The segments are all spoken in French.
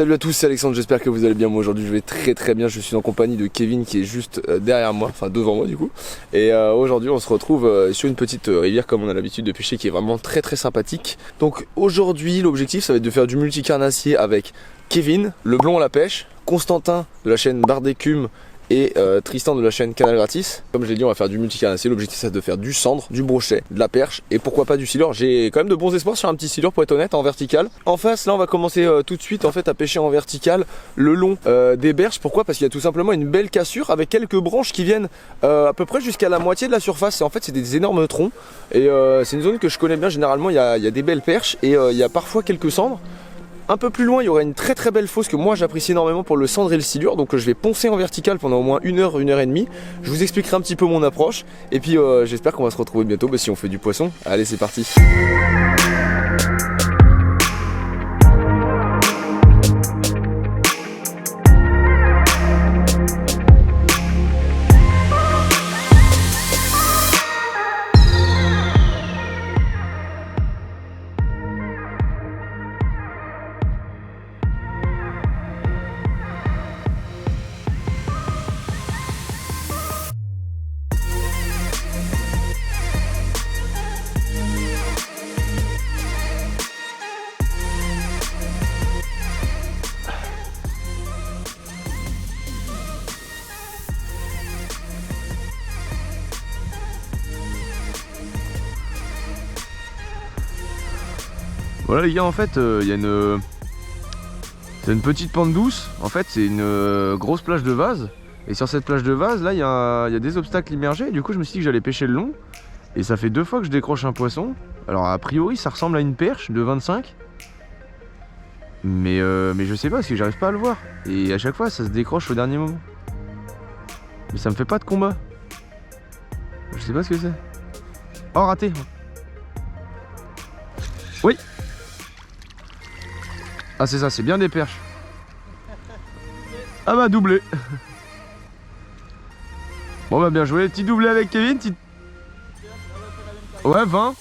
Salut à tous, c'est Alexandre, j'espère que vous allez bien. Moi aujourd'hui je vais très bien, je suis en compagnie de Kevin qui est juste derrière moi, enfin devant moi du coup. Et aujourd'hui on se retrouve sur une petite rivière comme on a l'habitude de pêcher qui est vraiment très sympathique. Donc aujourd'hui l'objectif ça va être de faire du multicarnassier avec Kevin, le blond à la pêche, Constantin de la chaîne Barre d'écume et Tristan de la chaîne Canal Gratis. Comme je l'ai dit, on va faire du multicarnassier. L'objectif c'est de faire du cendre, du brochet, de la perche et pourquoi pas du silure. J'ai quand même de bons espoirs sur un petit silure pour être honnête, en vertical. En face là on va commencer tout de suite en fait à pêcher en vertical le long des berges. Pourquoi? Parce qu'il y a tout simplement une belle cassure avec quelques branches qui viennent à peu près jusqu'à la moitié de la surface. Et en fait c'est des énormes troncs et c'est une zone que je connais bien. Généralement il y a des belles perches et il y a parfois quelques cendres. Un peu plus loin, il y aura une très belle fosse que moi j'apprécie énormément pour le cendre et le silure. Donc je vais poncer en vertical pendant au moins 1 heure, 1 heure et demie. Je vous expliquerai un petit peu mon approche. Et puis j'espère qu'on va se retrouver bientôt si on fait du poisson. Allez, c'est parti. Voilà les gars, en fait il y a c'est une petite pente douce. En fait c'est une grosse plage de vase. Et sur cette plage de vase là il y a des obstacles immergés. Et du coup je me suis dit que j'allais pêcher le long. Et ça fait 2 fois que je décroche un poisson. Alors a priori ça ressemble à une perche de 25. Mais je sais pas parce que j'arrive pas à le voir. Et à chaque fois ça se décroche au dernier moment. Mais ça me fait pas de combat. Je sais pas ce que c'est. Oh, raté. Oui. Ah c'est ça, c'est bien des perches. Ah bah doublé. Bon bah bien joué, petit doublé avec Kevin, petit... Ouais 20.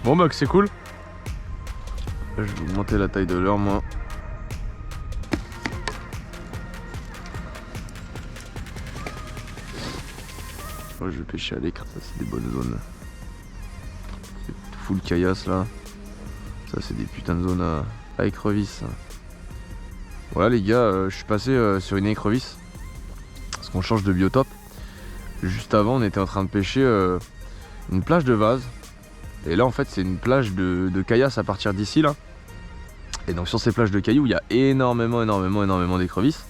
Bon bah c'est cool. Je vais augmenter la taille de l'heure moi. Moi je vais pêcher à l'écart, ça c'est des bonnes zones. C'est full caillasse là. Ça c'est des putains de zones à écrevisse. Voilà les gars, je suis passé sur une écrevisse. Parce qu'on change de biotope. Juste avant on était en train de pêcher une plage de vase. Et là en fait c'est une plage de caillasse à partir d'ici là. Et donc sur ces plages de cailloux il y a énormément d'écrevisses.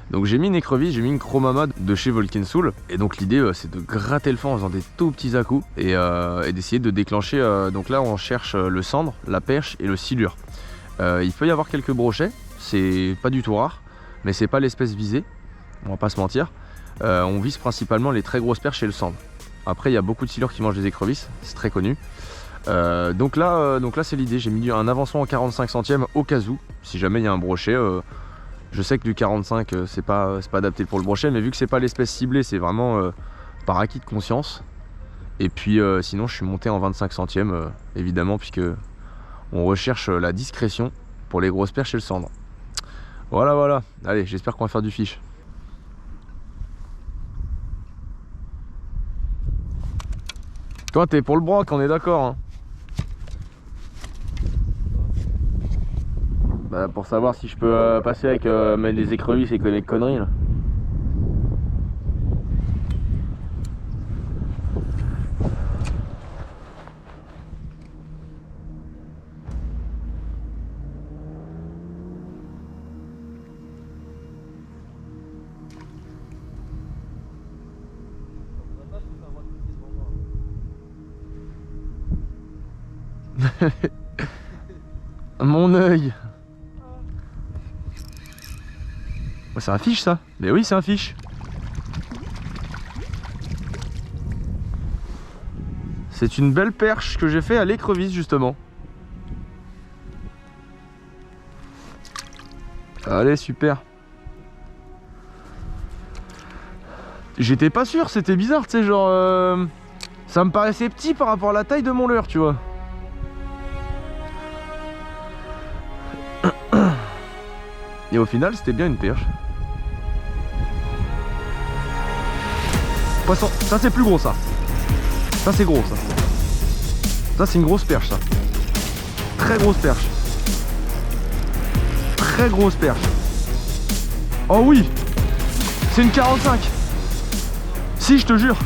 Donc j'ai mis une écrevisse, j'ai mis une Chromama de chez Volcan Soul. Et donc l'idée c'est de gratter le fond en faisant des tout petits à-coups et d'essayer de déclencher. Donc là on cherche le cendre, la perche et le silure. Il peut y avoir quelques brochets, c'est pas du tout rare, mais c'est pas l'espèce visée, on va pas se mentir. On vise principalement les très grosses perches et le cendre. Après il y a beaucoup de silures qui mangent des écrevisses, c'est très connu. Donc là c'est l'idée, j'ai mis un avancement en 45 centièmes au cas où, si jamais il y a un brochet. Je sais que du 45 c'est pas adapté pour le brochet, mais vu que c'est pas l'espèce ciblée, c'est vraiment par acquis de conscience. Et puis sinon je suis monté en 25 centièmes évidemment, puisque on recherche la discrétion pour les grosses perches et le cendre. Voilà, allez, j'espère qu'on va faire du fish. Toi t'es pour le broc, on est d'accord hein. Bah, pour savoir si je peux passer avec les écrevisses et les conneries là. Mon œil. C'est un fiche ça? Mais oui c'est un fiche. C'est une belle perche que j'ai fait à l'écrevisse justement. Allez super. J'étais pas sûr, c'était bizarre, tu sais, genre... ça me paraissait petit par rapport à la taille de mon leurre, tu vois. Et au final c'était bien une perche. Poisson, ça c'est plus gros ça. Ça c'est gros ça. Ça c'est une grosse perche ça. Très grosse perche. Très grosse perche. Oh oui. C'est une 45. Si, je te jure.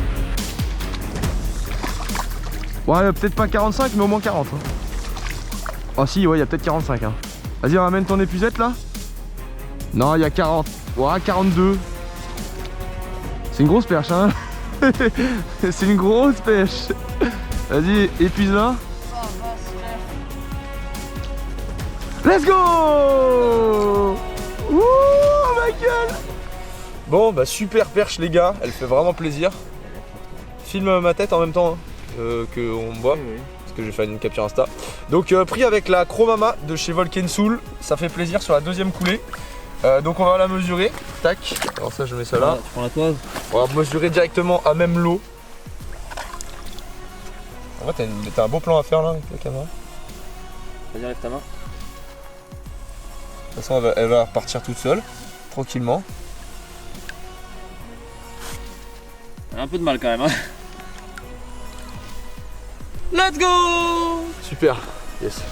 Ouais, peut-être pas 45 mais au moins 40 hein. Oh si, ouais, il y a peut-être 45 hein. Vas-y, ramène ton épuisette là. Non, il y a 40. Ouais, 42. C'est une grosse perche hein. C'est une grosse pêche. Vas-y, épuise-la. Let's go. Ouh, ma gueule. Bon, bah super perche les gars, elle fait vraiment plaisir. Filme ma tête en même temps hein, qu'on me voit, parce que je vais faire une capture Insta. Donc pris avec la Chromama de chez Volcan Soul, ça fait plaisir sur la deuxième coulée. Donc on va la mesurer, tac, alors ça je mets ça là. Tu prends la toise. On va mesurer directement à même l'eau. En vrai t'as un beau plan à faire là avec la caméra. Vas-y, lève ta main. De toute façon elle va repartir toute seule, tranquillement. Elle a un peu de mal quand même hein. Let's go. Super, yes.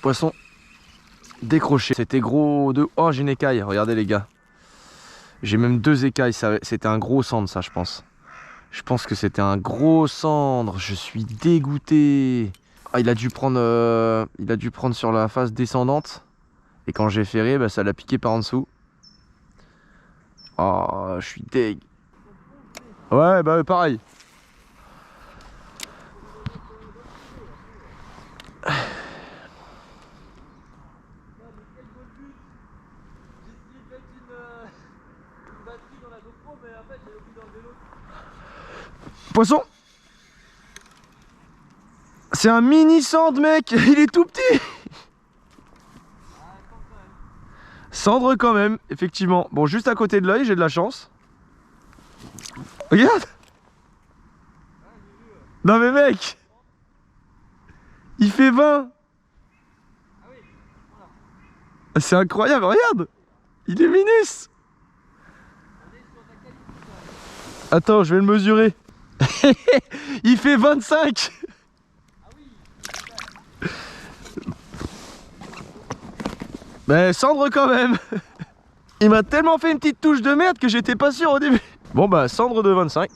Poisson décroché. C'était gros de... Oh, j'ai une écaille, regardez les gars. J'ai même 2 écailles, c'était un gros cendre ça je pense. Je pense que c'était un gros cendre, je suis dégoûté. Ah, il a dû prendre sur la face descendante. Et quand j'ai ferré, bah, ça l'a piqué par en dessous. Oh, je suis deg. Ouais, bah pareil. Poisson. C'est un mini cendre mec, il est tout petit. Cendre quand même, effectivement. Bon, juste à côté de l'œil, j'ai de la chance. Regarde. Non mais mec, il fait 20. C'est incroyable, regarde. Il est minus. Attends, je vais le mesurer. Il fait 25. Mais cendre quand même. Il m'a tellement fait une petite touche de merde que j'étais pas sûr au début. Bon bah cendre de 25.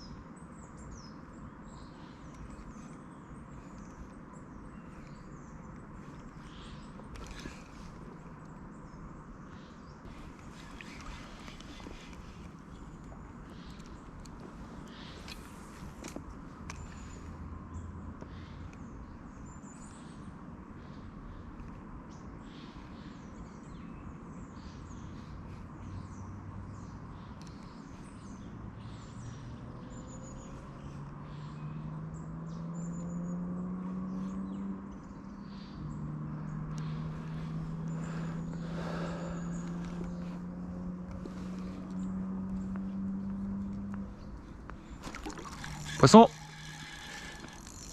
Poisson.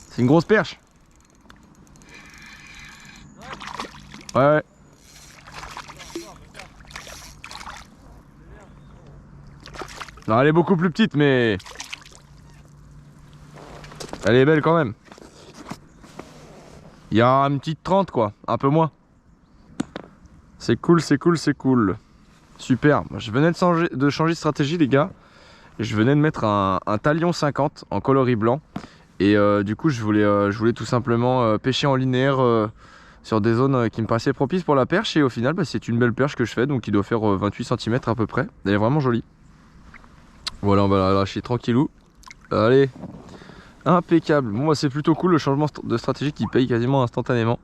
C'est une grosse perche. Ouais. Non, elle est beaucoup plus petite, mais elle est belle quand même. Il y a une petite 30 quoi, un peu moins. C'est cool, c'est cool, c'est cool. Super. Je venais de changer de stratégie les gars. Je venais de mettre un talion 50 en coloris blanc. Et du coup je voulais tout simplement pêcher en linéaire sur des zones qui me paraissaient propices pour la perche. Et au final bah, c'est une belle perche que je fais. Donc il doit faire 28 cm à peu près. Elle est vraiment jolie. Voilà, on va la lâcher tranquillou. Allez. Impeccable. Bon bah c'est plutôt cool le changement de stratégie qui paye quasiment instantanément.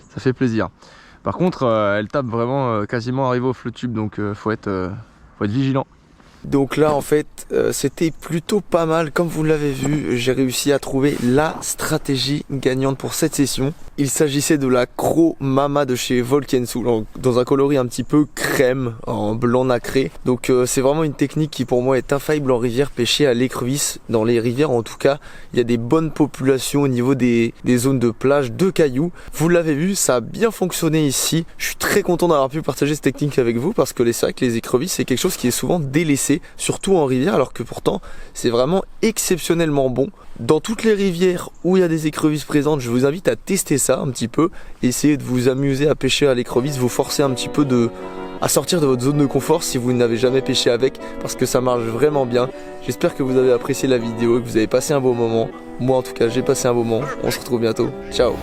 Ça fait plaisir. Par contre elle tape vraiment quasiment arrivé au flot tube. Donc faut être vigilant. Donc là en fait c'était plutôt pas mal. Comme vous l'avez vu, j'ai réussi à trouver la stratégie gagnante pour cette session. Il s'agissait de la Cro Mama de chez Volkensoul, dans un coloris un petit peu crème, en blanc nacré. Donc c'est vraiment une technique qui pour moi est infaillible en rivière, pêchée à l'écrevisse. Dans les rivières en tout cas, il y a des bonnes populations au niveau des zones de plage, de cailloux. Vous l'avez vu, ça a bien fonctionné ici. Je suis très content d'avoir pu partager cette technique avec vous parce que c'est vrai que les écrevisses c'est quelque chose qui est souvent délaissé, surtout en rivière, alors que pourtant c'est vraiment exceptionnellement bon. Dans toutes les rivières où il y a des écrevisses présentes, je vous invite à tester ça un petit peu, essayez de vous amuser à pêcher à l'écrevisse, vous forcer un petit peu à sortir de votre zone de confort si vous n'avez jamais pêché avec, parce que ça marche vraiment bien. J'espère que vous avez apprécié la vidéo et que vous avez passé un bon moment. Moi en tout cas j'ai passé un bon moment. On se retrouve bientôt. Ciao.